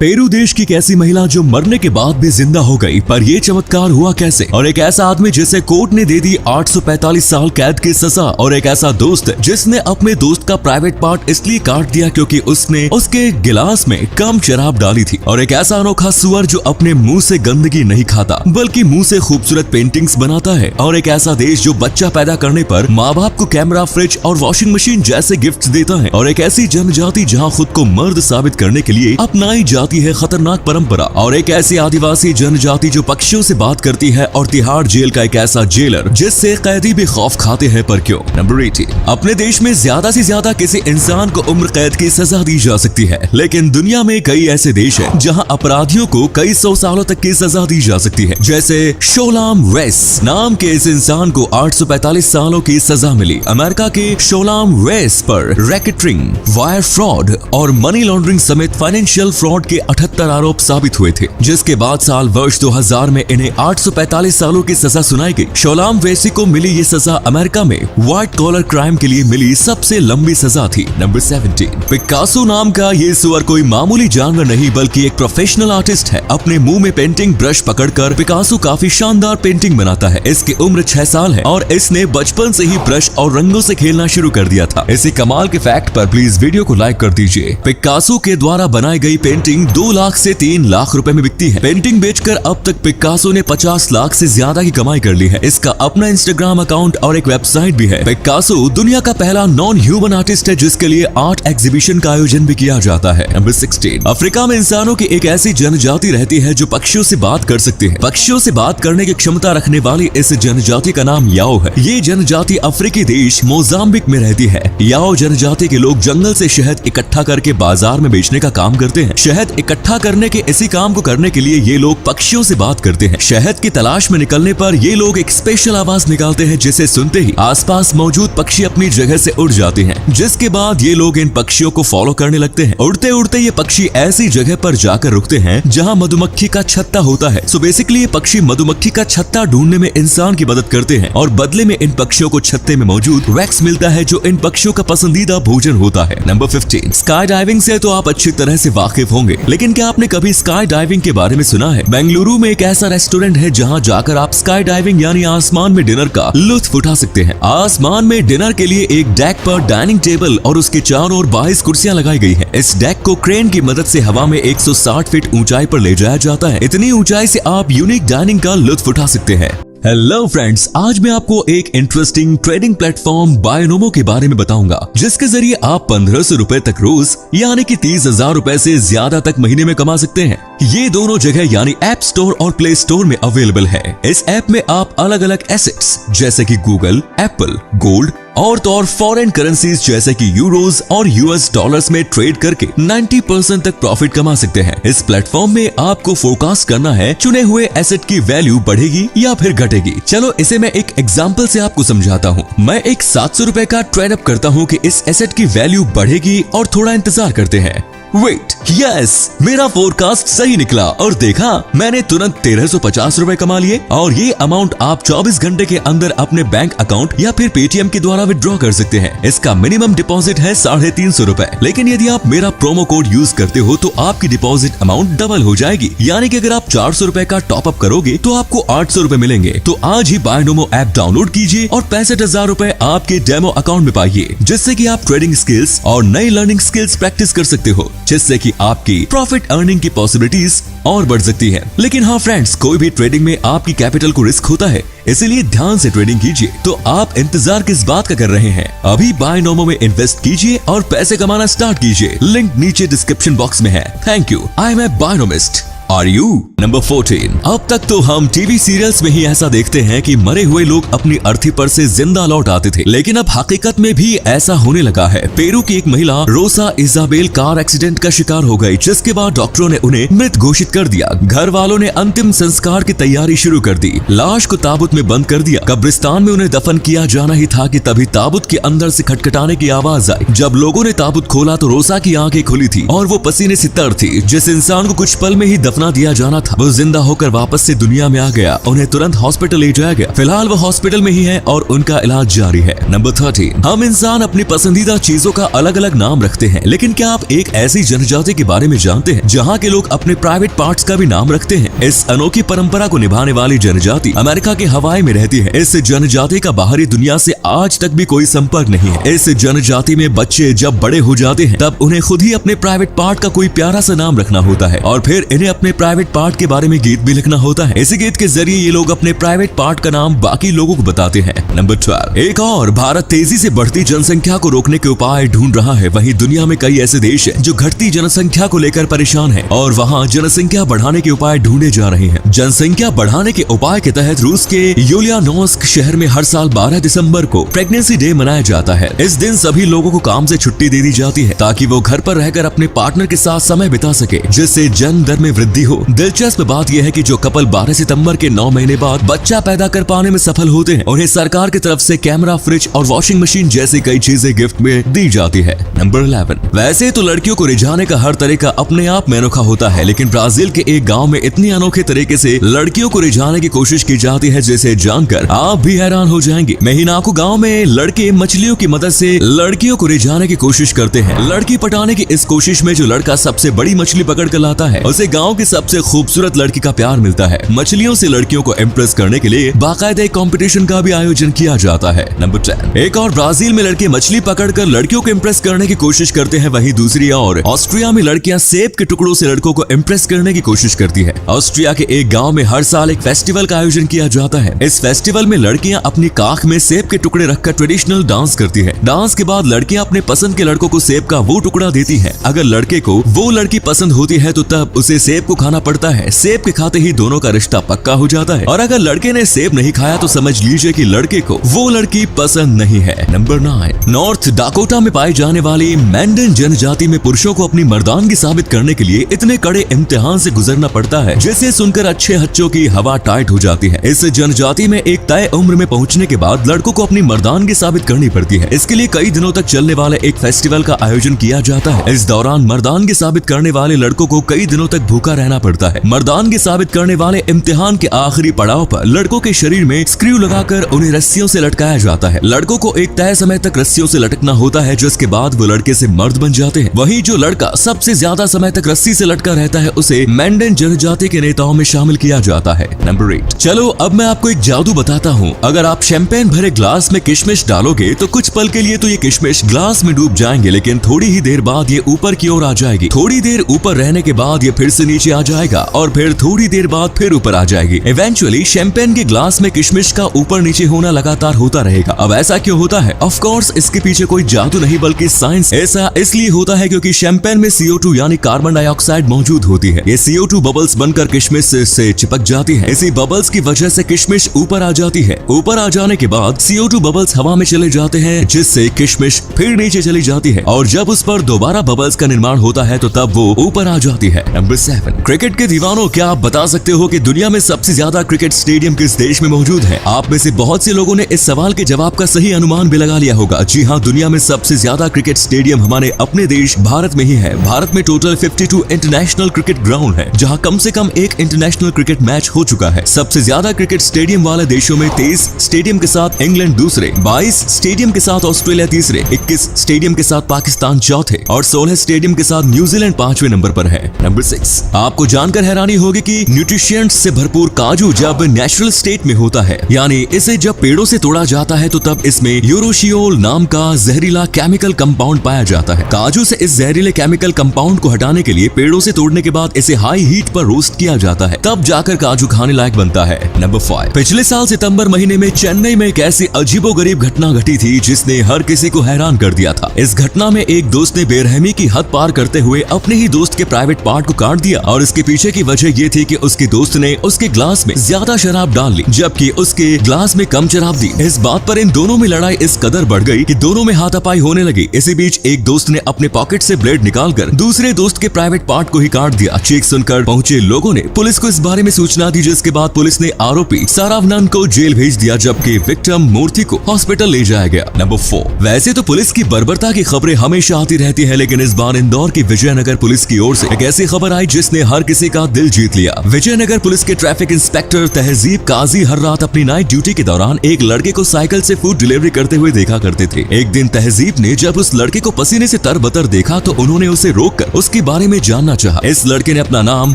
Peru देश की एक ऐसी महिला जो मरने के बाद भी जिंदा हो गई, पर ये चमत्कार हुआ कैसे? और एक ऐसा आदमी जिसे कोर्ट ने दे दी 845 साल कैद की सजा, और एक ऐसा दोस्त जिसने अपने दोस्त का प्राइवेट पार्ट इसलिए काट दिया क्योंकि उसने उसके गिलास में कम शराब डाली थी, और एक ऐसा अनोखा सुअर जो अपने मुंह से गंदगी नहीं खाता बल्कि मुंह से खूबसूरत पेंटिंग्स बनाता है, और एक ऐसा देश जो बच्चा पैदा करने पर माँ बाप को कैमरा, फ्रिज और वॉशिंग मशीन जैसे गिफ्ट देता है, और एक ऐसी जनजाति जहाँ खुद को मर्द साबित करने के लिए अपनाई है खतरनाक परंपरा, और एक ऐसी आदिवासी जनजाति जो पक्षियों से बात करती है, और तिहाड़ जेल का एक ऐसा जेलर जिससे कैदी भी खौफ खाते हैं। पर क्यों? नंबर 18, अपने देश में ज्यादा से ज्यादा किसी इंसान को उम्र कैद की सजा दी जा सकती है, लेकिन दुनिया में कई ऐसे देश हैं जहां अपराधियों को कई सौ सालों तक की सजा दी जा सकती है। जैसे शोलाम वेस नाम के इस इंसान को 845 सालों की सजा मिली। अमेरिका के शोलाम वेस पर रैकेटिंग, वायर फ्रॉड और मनी लॉन्ड्रिंग समेत फाइनेंशियल फ्रॉड के 78 आरोप साबित हुए थे, जिसके बाद साल वर्ष 2000 में इन्हें 845 सालों की सजा सुनाई गई। शोलाम वेसी को मिली ये सजा अमेरिका में व्हाइट कॉलर क्राइम के लिए मिली सबसे लंबी सजा थी। नंबर 17, पिकासो नाम का ये सुअर कोई मामूली जानवर नहीं बल्कि एक प्रोफेशनल आर्टिस्ट है। अपने मुंह में पेंटिंग ब्रश पकड़कर पिकासो काफी शानदार पेंटिंग बनाता है। इसकी उम्र 6 साल है और इसने बचपन से ही ब्रश और रंगों से खेलना शुरू कर दिया था। इसी कमाल के फैक्ट पर प्लीज वीडियो को लाइक कर दीजिए। पिकासो के द्वारा बनाई गई पेंटिंग 2 लाख से 3 लाख रुपए में बिकती है। पेंटिंग बेचकर अब तक पिकासो ने 50 लाख से ज्यादा की कमाई कर ली है। इसका अपना इंस्टाग्राम अकाउंट और एक वेबसाइट भी है। पिकासो दुनिया का पहला नॉन ह्यूमन आर्टिस्ट है जिसके लिए आर्ट एग्जीबिशन का आयोजन भी किया जाता है। नंबर 16, अफ्रीका में इंसानों की एक ऐसी जनजाति रहती है जो पक्षियों से बात कर सकती है। पक्षियों से बात करने की क्षमता रखने वाली इस जनजाति का नाम याओ है। ये जनजाति अफ्रीकी देश मोजाम्बिक में रहती है। याओ जनजाति के लोग जंगल से शहद इकट्ठा करके बाजार में बेचने का काम करते हैं। शहद इकट्ठा करने के इसी काम को करने के लिए ये लोग पक्षियों से बात करते हैं। शहद की तलाश में निकलने पर ये लोग एक स्पेशल आवाज निकालते हैं जिसे सुनते ही आसपास मौजूद पक्षी अपनी जगह से उड़ जाते हैं, जिसके बाद ये लोग इन पक्षियों को फॉलो करने लगते हैं। उड़ते उड़ते ये पक्षी ऐसी जगह पर जाकर रुकते हैं जहाँ मधुमक्खी का छत्ता होता है। सो बेसिकली ये पक्षी मधुमक्खी का छत्ता ढूंढने में इंसान की मदद करते हैं, और बदले में इन पक्षियों को छत्ते में मौजूद वैक्स मिलता है जो इन पक्षियों का पसंदीदा भोजन होता है। नंबर 15, स्काई डाइविंग से तो आप अच्छी तरह से वाकिफ होंगे, लेकिन क्या आपने कभी स्काई डाइविंग के बारे में सुना है? बेंगलुरु में एक ऐसा रेस्टोरेंट है जहां जाकर आप स्काई डाइविंग यानी आसमान में डिनर का लुत्फ उठा सकते हैं। आसमान में डिनर के लिए एक डेक पर डाइनिंग टेबल और उसके चारों ओर 22 कुर्सियां लगाई गई हैं। इस डेक को क्रेन की मदद से हवा में 160 फीट ऊंचाई पर ले जाया जाता है। इतनी ऊंचाई से आप यूनिक डाइनिंग का लुत्फ उठा सकते हैं। हेलो फ्रेंड्स, आज मैं आपको एक इंटरेस्टिंग ट्रेडिंग प्लेटफॉर्म बायनोमो के बारे में बताऊंगा, जिसके जरिए आप 1500 रुपए तक रोज यानी कि 30,000 रुपए से ज्यादा तक महीने में कमा सकते हैं। ये दोनों जगह यानी ऐप स्टोर और प्ले स्टोर में अवेलेबल है। इस ऐप में आप अलग अलग एसेट्स जैसे कि गूगल, एप्पल, गोल्ड और तो और फॉरेन करेंसीज जैसे कि यूरोज और यूएस डॉलर्स में ट्रेड करके 90% तक प्रॉफिट कमा सकते हैं। इस प्लेटफॉर्म में आपको फोरकास्ट करना है चुने हुए एसेट की वैल्यू बढ़ेगी या फिर घटेगी। चलो इसे मैं एक एग्जांपल से आपको समझाता हूँ। मैं एक 700 रुपए का ट्रेड अप करता हूँ कि इस एसेट की वैल्यू बढ़ेगी, और थोड़ा इंतजार करते हैं। वेट, यस, मेरा फोरकास्ट सही निकला और देखा मैंने तुरंत 1350 रुपए कमा लिए, और ये अमाउंट आप 24 घंटे के अंदर अपने बैंक अकाउंट या फिर पेटीएम के द्वारा विड्रॉ कर सकते हैं। इसका मिनिमम डिपॉजिट है 350 रुपए, लेकिन यदि आप मेरा प्रोमो कोड यूज करते हो तो आपकी डिपॉजिट अमाउंट डबल हो जाएगी। यानी कि अगर आप 400 रुपए का टॉप अप करोगे तो आपको 800 रुपए मिलेंगे। तो आज ही बायनोमो ऐप डाउनलोड कीजिए और 65,000 रुपए आपके डेमो अकाउंट में पाइए, जिससे कि आप ट्रेडिंग स्किल्स और नई लर्निंग स्किल्स प्रैक्टिस कर सकते हो, जिससे कि आपकी प्रॉफिट अर्निंग की पॉसिबिलिटीज और बढ़ सकती है। लेकिन हाँ फ्रेंड्स, कोई भी ट्रेडिंग में आपकी कैपिटल को रिस्क होता है, इसीलिए ध्यान से ट्रेडिंग कीजिए। तो आप इंतजार किस बात का कर रहे हैं? अभी बायनोमो में इन्वेस्ट कीजिए और पैसे कमाना स्टार्ट कीजिए। लिंक नीचे डिस्क्रिप्शन बॉक्स में है। Thank you. I am a bionomist. Are you? Number 14, अब तक तो हम टीवी सीरियल्स में ही ऐसा देखते हैं कि मरे हुए लोग अपनी अर्थी पर से जिंदा लौट आते थे, लेकिन अब हकीकत में भी ऐसा होने लगा है। पेरू की एक महिला रोसा इजाबेल कार एक्सीडेंट का शिकार हो गई, जिसके बाद डॉक्टरों ने उन्हें मृत घोषित कर दिया। घर वालों ने अंतिम संस्कार की तैयारी शुरू कर दी। लाश को ताबूत में बंद कर दिया। कब्रिस्तान में उन्हें दफन किया जाना ही था कि तभी ताबूत के अंदर से खटखटाने की आवाज आई। जब लोगों ने ताबूत खोला तो रोसा की आंखें खुली थी और वो पसीने से तर थी। जिस इंसान को कुछ पल में ही दफना दिया जाना था वो जिंदा होकर वापस से दुनिया में आ गया। उन्हें तुरंत हॉस्पिटल ले जाया गया। फिलहाल वो हॉस्पिटल में ही है और उनका इलाज जारी है। नंबर 13, हम इंसान अपनी पसंदीदा चीजों का अलग अलग नाम रखते हैं, लेकिन क्या आप एक ऐसी जनजाति के बारे में जानते हैं जहाँ के लोग अपने प्राइवेट पार्ट्स का भी नाम रखते हैं? इस अनोखी परंपरा को निभाने वाली जनजाति अमेरिका के हवाई में रहती है। इस जनजाति का बाहरी दुनिया से आज तक भी कोई संपर्क नहीं है। इस जनजाति में बच्चे जब बड़े हो जाते हैं तब उन्हें खुद ही अपने प्राइवेट पार्ट का कोई प्यारा सा नाम रखना होता है और फिर इन्हें अपने प्राइवेट पार्ट के बारे में गीत भी लिखना होता है। इसी गीत के जरिए ये लोग अपने प्राइवेट पार्ट का नाम बाकी लोगों को बताते हैं। नंबर 12, एक और भारत तेजी से बढ़ती जनसंख्या को रोकने के उपाय ढूंढ रहा है। वहीं दुनिया में कई ऐसे देश हैं जो घटती जनसंख्या को लेकर परेशान हैं और वहां जनसंख्या बढ़ाने के उपाय ढूंढे जा रहे हैं। जनसंख्या बढ़ाने के उपाय के तहत रूस के यूलियानोव्स्क शहर में हर साल 12 दिसंबर को प्रेगनेंसी डे मनाया जाता है। इस दिन सभी लोगों को काम से छुट्टी दे दी जाती है ताकि वो घर पर रहकर अपने पार्टनर के साथ समय बिता सके, जिससे जन्म दर में वृद्धि हो। दिलचस्प बात यह है कि जो कपल 12 सितंबर के 9 महीने बाद बच्चा पैदा कर पाने में सफल होते हैं उन्हें सरकार की तरफ से कैमरा, फ्रिज और वॉशिंग मशीन जैसी कई चीजें गिफ्ट में दी जाती है। नंबर 11, वैसे तो लड़कियों को रिझाने का हर तरीका अपने आप में अनोखा होता है, लेकिन ब्राजील के एक गांव में इतनी अनोखे तरीके से लड़कियों को रिझाने की कोशिश की जाती है जिसे जानकर आप भी हैरान हो जाएंगे। मेहिनाको गांव में लड़के मछलियों की मदद से लड़कियों को रिझाने की कोशिश करते हैं। लड़की पटाने की इस कोशिश में जो लड़का सबसे बड़ी मछली पकड़ कर लाता है उसे गांव की सबसे खूबसूरत लड़की का प्यार मिलता है। मछलियों से लड़कियों को इम्प्रेस करने के लिए बाकायदा एक कंपटीशन का भी आयोजन किया जाता है। नंबर 10, एक और ब्राजील में लड़के मछली पकड़कर लड़कियों को इम्प्रेस करने की कोशिश करते हैं। वहीं दूसरी ओर ऑस्ट्रिया में लड़कियां सेब के टुकड़ों से लड़कों को इम्प्रेस करने की कोशिश करती है। ऑस्ट्रिया के एक गांव में हर साल एक फेस्टिवल का आयोजन किया जाता है। इस फेस्टिवल में लड़कियां अपनी काख में सेब के टुकड़े रखकर ट्रेडिशनल डांस करती है। डांस के बाद लड़कियां अपने पसंद के लड़कों को सेब का वो टुकड़ा देती है। अगर लड़के को वो लड़की पसंद होती है तो तब उसे सेब को खाना पड़ता है। सेब के खाते ही दोनों का रिश्ता पक्का हो जाता है और अगर लड़के ने सेब नहीं खाया तो समझ लीजिए कि लड़के को वो लड़की पसंद नहीं है। नंबर 9, नॉर्थ डाकोटा में पाई जाने वाली मैंडन जनजाति में पुरुषों को अपनी मर्दानगी साबित करने के लिए इतने कड़े इम्तिहान से गुजरना पड़ता है जिसे सुनकर अच्छे हच्चों की हवा टाइट हो जाती है। इस जनजाति में एक तय उम्र में पहुंचने के बाद लड़कों को अपनी मर्दानगी साबित करनी पड़ती है। इसके लिए कई दिनों तक चलने वाले एक फेस्टिवल का आयोजन किया जाता है। इस दौरान मर्दानगी साबित करने वाले लड़कों को कई दिनों तक भूखा रहना पड़ता है। मर्दानगी साबित करने वाले इम्तिहान के आखिरी पड़ाव पर लड़कों के शरीर में स्क्रू लगाकर उन्हें रस्सियों से लटकाया जाता है। लड़कों को एक तय समय तक रस्सियों से लटकना होता है जिसके बाद वो लड़के से मर्द बन जाते हैं। वहीं जो लड़का सबसे ज्यादा समय तक रस्सी से लटका रहता है उसे मैंडन जनजाति के नेताओं में शामिल किया जाता है। नंबर 8, चलो अब मैं आपको एक जादू बताता हूँ। अगर आप शैंपेन भरे ग्लास में किशमिश डालोगे तो कुछ पल के लिए तो ये किशमिश ग्लास में डूब जाएंगे, लेकिन थोड़ी ही देर बाद ये ऊपर की ओर आ जाएगी। थोड़ी देर ऊपर रहने के बाद ये फिर से नीचे आ जाएगा और फिर थोड़ी देर बाद फिर ऊपर आ जाएगी। इवेंचुअली शैंपेन के ग्लास में किशमिश का ऊपर नीचे होना लगातार होता रहेगा। अब ऐसा क्यों होता है? ऑफ कोर्स इसके पीछे कोई जादू नहीं बल्कि साइंस। ऐसा इसलिए होता है क्योंकि शैंपेन में CO2 यानी कार्बन डाइऑक्साइड मौजूद होती है। ये CO2 बबल्स बनकर किशमिश से चिपक जाती है। इसी बबल्स की वजह से किशमिश ऊपर आ जाती है। ऊपर आ जाने के बाद CO2 बबल्स हवा में चले जाते हैं जिससे किशमिश फिर नीचे चली जाती है और जब उस पर दोबारा बबल्स का निर्माण होता है तो तब वो ऊपर आ जाती है। नंबर 7, क्रिकेट के दीवानों, क्या आप बता सकते हो कि दुनिया में सबसे ज्यादा क्रिकेट स्टेडियम किस देश में मौजूद है? आप में से बहुत से लोगों ने इस सवाल के जवाब का सही अनुमान भी लगा लिया होगा। जी हाँ, दुनिया में सबसे ज्यादा क्रिकेट स्टेडियम हमारे अपने देश भारत में ही है। भारत में टोटल 52 इंटरनेशनल क्रिकेट ग्राउंड है जहाँ कम से कम एक इंटरनेशनल क्रिकेट मैच हो चुका है। सबसे ज्यादा क्रिकेट स्टेडियम वाले देशों में 23 स्टेडियम के साथ इंग्लैंड दूसरे, 22 स्टेडियम के साथ ऑस्ट्रेलिया तीसरे, 21 स्टेडियम के साथ पाकिस्तान चौथे और 16 स्टेडियम के साथ न्यूजीलैंड 5वें नंबर पर है। नंबर 6, आपको जानकर हैरानी होगी कि न्यूट्रिशंस से भरपूर काजू जब नेचुरल स्टेट में होता है, यानी इसे जब पेड़ों से तोड़ा जाता है तो तब इसमें यूरोशियोल नाम का जहरीला केमिकल कंपाउंड पाया जाता है। काजू से इस जहरीले केमिकल कंपाउंड को हटाने के लिए पेड़ों से तोड़ने के बाद इसे हाई हीट पर रोस्ट किया जाता है, तब जाकर काजू खाने लायक बनता है। नंबर 5, पिछले साल सितंबर महीने में चेन्नई में एक ऐसी अजीबोगरीब घटना घटी थी जिसने हर किसी को हैरान कर दिया था। इस घटना में एक दोस्त ने बेरहमी की हद पार करते हुए अपने ही दोस्त के प्राइवेट पार्ट को काट दिया और इसके पीछे की वजह ये थी कि उसके दोस्त ने उसके ग्लास में ज्यादा शराब डाल ली जबकि उसके ग्लास में कम शराब दी। इस बात पर इन दोनों में लड़ाई इस कदर बढ़ गई कि दोनों में हाथापाई होने लगी। इसी बीच एक दोस्त ने अपने पॉकेट से ब्लेड निकालकर दूसरे दोस्त के प्राइवेट पार्ट को ही काट दिया। चीख सुनकर पहुंचे लोगों ने पुलिस को इस बारे में सूचना दी, जिसके बाद पुलिस ने आरोपी सारावनन को जेल भेज दिया जबकि विक्टिम मूर्ति को हॉस्पिटल ले जाया गया। नंबर 4, वैसे तो पुलिस की बर्बरता की खबरें हमेशा आती रहती है, लेकिन इस बार इंदौर की विजयनगर पुलिस की ओर से एक ऐसी खबर आई जिसने हर किसी का दिल जीत लिया। विजयनगर पुलिस के ट्रैफिक इंस्पेक्टर तहजीब काजी हर रात अपनी नाइट ड्यूटी के दौरान एक लड़के को साइकिल से फूड डिलीवरी करते हुए देखा करते थे। एक दिन तहजीब ने जब उस लड़के को पसीने से तरबतर देखा तो उन्होंने उसे रोककर उसके बारे में जानना चाहा। इस लड़के ने अपना नाम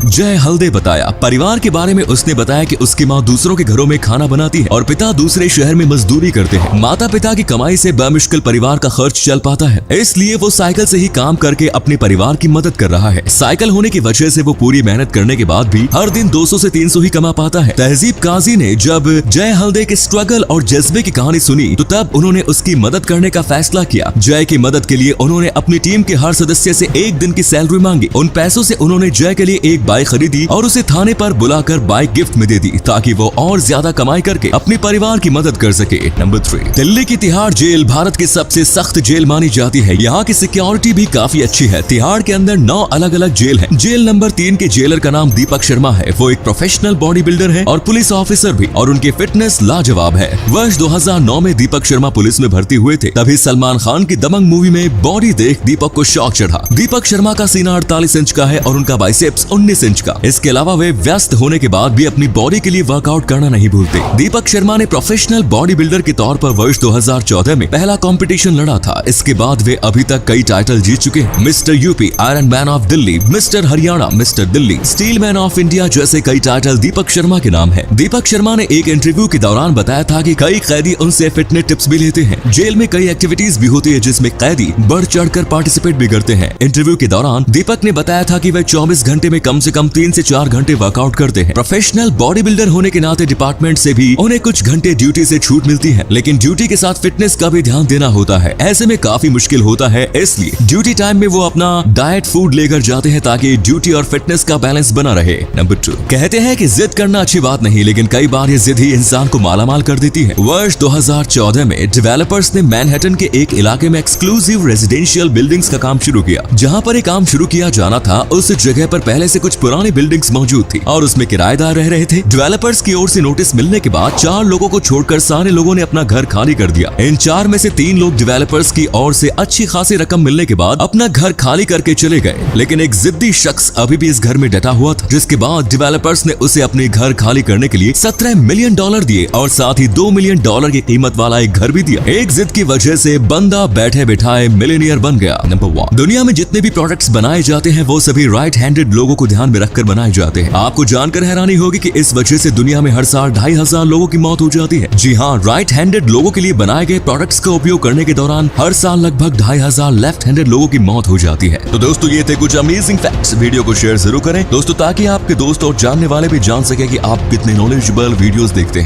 जय हल्दे बताया। परिवार के बारे में उसने बताया कि उसकी माँ दूसरों के घरों में खाना बनाती है और पिता दूसरे शहर में मजदूरी करते हैं। माता पिता की कमाई से बमुश्किल परिवार का खर्च चल पाता है, इसलिए वो साइकिल से ही काम करके अपने परिवार की मदद कर रहा है। साइकिल होने की वजह से वो पूरी मेहनत करने के बाद भी हर दिन 200 से 300 ही कमा पाता है। तहजीब काजी ने जब जय हल्दे के स्ट्रगल और जज्बे की कहानी सुनी तो तब उन्होंने उसकी मदद करने का फैसला किया। जय की मदद के लिए उन्होंने अपनी टीम के हर सदस्य से एक दिन की सैलरी मांगी। उन पैसों से उन्होंने जय के लिए एक बाइक खरीदी और उसे थाने पर बुलाकर बाइक गिफ्ट में दे दी ताकि वो और ज्यादा कमाई करके अपने परिवार की मदद कर सके। नंबर 3, दिल्ली की तिहाड़ जेल भारत की सबसे सख्त जेल मानी जाती है। यहाँ की सिक्योरिटी भी काफी अच्छी है। तिहाड़ के अंदर 9 अलग अलग जेल है। जेल नंबर 3 के जेलर का नाम दीपक शर्मा है। वो एक प्रोफेशनल बॉडी बिल्डर है और पुलिस ऑफिसर भी, और उनकी फिटनेस लाजवाब है। वर्ष 2009 में दीपक शर्मा पुलिस में भर्ती हुए थे। तभी सलमान खान की दबंग मूवी में बॉडी देख दीपक को शौक चढ़ा। दीपक शर्मा का सीना 48 इंच का है और उनका बाइसेप्स 19 इंच का। इसके अलावा वे व्यस्त होने के बाद भी अपनी बॉडी के लिए वर्कआउट करना नहीं भूलते। दीपक शर्मा ने प्रोफेशनल बॉडी बिल्डर के तौर पर वर्ष 2014 में पहला कंपटीशन लड़ा था। इसके बाद वे अभी तक कई टाइटल जीत चुके हैं। Mister UP, iron man of Delhi, mister Haryana, mister Delhi, steel man of India जैसे कई टाइटल दीपक शर्मा के नाम है। दीपक शर्मा ने एक इंटरव्यू के दौरान बताया था कि कई कैदी उनसे फिटनेस टिप्स भी लेते हैं। जेल में कई एक्टिविटीज भी होती है जिसमें कैदी बढ़ चढ़कर पार्टिसिपेट भी करते हैं। इंटरव्यू के दौरान दीपक ने बताया था कि वे 24 घंटे में कम से कम 3 से 4 घंटे वर्कआउट करते हैं। प्रोफेशनल बॉडी बिल्डर होने के नाते डिपार्टमेंट से भी उन्हें कुछ घंटे ड्यूटी से छूट मिलती है, लेकिन ड्यूटी के साथ फिटनेस का भी ध्यान देना होता है। ऐसे में काफी मुश्किल होता है, इसलिए ड्यूटी टाइम में वो अपना डाइट फूड लेकर जाते हैं ताकि ड्यूटी और फिटनेस का बैलेंस बना रहे। नंबर 2, कहते हैं कि जिद करना अच्छी बात नहीं, लेकिन कई बार ये जिद ही इंसान को मालामाल कर देती है। वर्ष 2014 में डेवलपर्स ने मैनहट्टन के एक इलाके में एक्सक्लूसिव रेजिडेंशियल बिल्डिंग्स का काम शुरू किया। जहां पर ये काम शुरू किया जाना था उस जगह पर पहले से कुछ पुरानी बिल्डिंग्स मौजूद थी और उसमें किराएदार रह रहे थे। डेवलपर्स की ओर से नोटिस मिलने के बाद 4 लोगों को छोड़कर सारे लोगों ने अपना घर खाली कर दिया। इन 4 में से 3 लोग डेवलपर्स की ओर से अच्छी खासी रकम मिलने के बाद अपना घर खाली करके चले गए, लेकिन एक जिद्दी शख्स अभी भी इस घर में डटा हुआ था, जिसके बाद डेवलपर्स ने उसे अपने घर खाली करने के लिए $17 मिलियन दिए और साथ ही $2 मिलियन की कीमत वाला एक घर भी दिया। एक जिद की वजह से बंदा बैठे बिठाए मिलियनियर बन गया। नंबर 1, दुनिया में जितने भी प्रोडक्ट्स बनाए जाते हैं वो सभी राइट हैंडेड लोगों को ध्यान में रखकर बनाए जाते हैं। आपको जानकर हैरानी होगी कि इस वजह से दुनिया में हर साल 2500 लोगों की मौत हो जाती है। जी हाँ, राइट हैंडेड लोगों के लिए बनाए गए प्रोडक्ट्स का उपयोग करने के दौरान हर साल लगभग 2500 लेफ्ट हैंडेड लोगों की मौत हो जाती है। तो दोस्तों, ये थे कुछ अमेजिंग फैक्ट्स। वीडियो को शेयर जरूर करें दोस्तों, ताकि आपके दोस्त और जानने वाले भी जान सके कि आप कितने नॉलेजेबल वीडियोस देखते हैं।